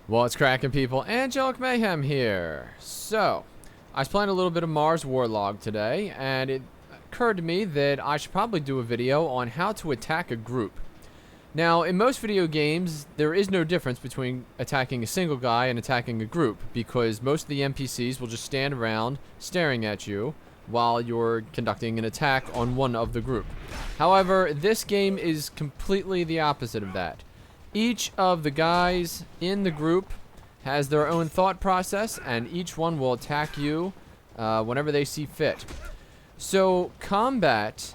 What's cracking, people? Angelic Mayhem here. So, I was playing a little bit of Mars Warlog today, and it occurred to me that I should probably do a video on how to attack a group. Now, in most video games, there is no difference between attacking a single guy and attacking a group, because most of the NPCs will just stand around staring at you while you're conducting an attack on one of the group. However, this game is completely the opposite of that. Each of the guys in the group has their own thought process, and each one will attack you whenever they see fit. So, combat,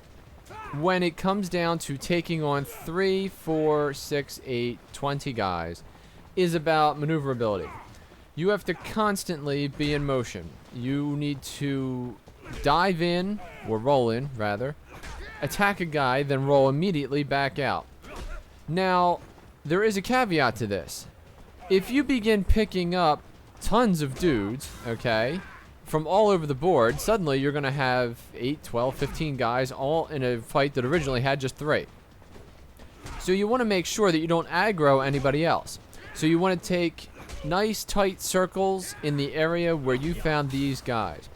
when it comes down to taking on 3, 4, 6, 8, 20 guys, is about maneuverability. You have to constantly be in motion. You need to dive in, or roll in, rather, attack a guy, then roll immediately back out. Now, there is a caveat to this. If you begin picking up tons of dudes, okay, from all over the board, suddenly you're going to have 8, 12, 15 guys all in a fight that originally had just 3. So you want to make sure that you don't aggro anybody else. So you want to take nice tight circles in the area where you found these guys.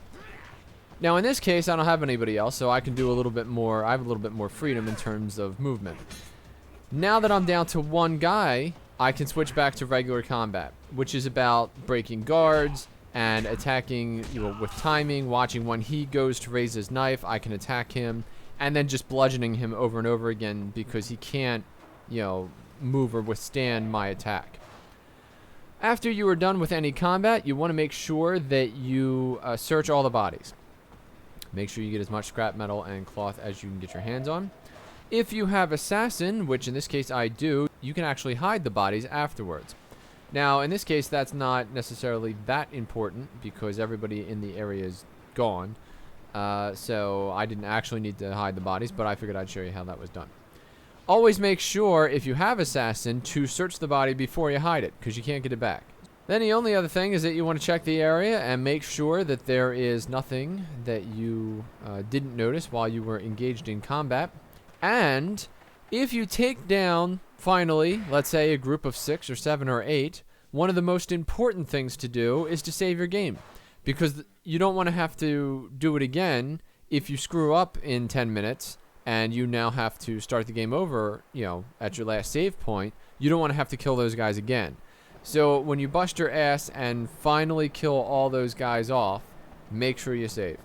Now in this case, I don't have anybody else, so I can do a little bit more, I have a little bit more freedom in terms of movement. Now that I'm down to one guy, I can switch back to regular combat, which is about breaking guards and attacking, you know, with timing, watching when he goes to raise his knife, I can attack him, and then just bludgeoning him over and over again because he can't, you know, move or withstand my attack. After you are done with any combat, you want to make sure that you search all the bodies. Make sure you get as much scrap metal and cloth as you can get your hands on. If you have assassin, which in this case I do, you can actually hide the bodies afterwards. Now, in this case, that's not necessarily that important because everybody in the area is gone. So I didn't actually need to hide the bodies, but I figured I'd show you how that was done. Always make sure, if you have assassin, to search the body before you hide it, because you can't get it back. Then the only other thing is that you want to check the area and make sure that there is nothing that you didn't notice while you were engaged in combat. And if you take down, finally, let's say a group of 6 or 7 or 8, one of the most important things to do is to save your game. Because you don't want to have to do it again if you screw up in 10 minutes and you now have to start the game over, you know, at your last save point. You don't want to have to kill those guys again. So when you bust your ass and finally kill all those guys off, make sure you save.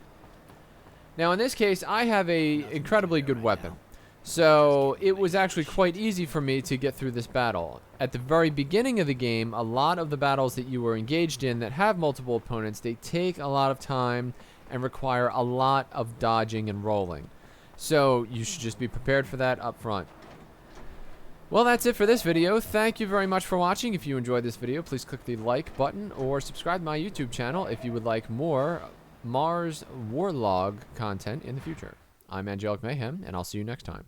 Now in this case, I have a incredibly good weapon. So it was actually quite easy for me to get through this battle. At the very beginning of the game, a lot of the battles that you were engaged in that have multiple opponents, they take a lot of time and require a lot of dodging and rolling. So you should just be prepared for that up front. Well, that's it for this video. Thank you very much for watching. If you enjoyed this video, please click the like button or subscribe to my YouTube channel if you would like more Mars Warlog content in the future. I'm Angelic Mayhem, and I'll see you next time.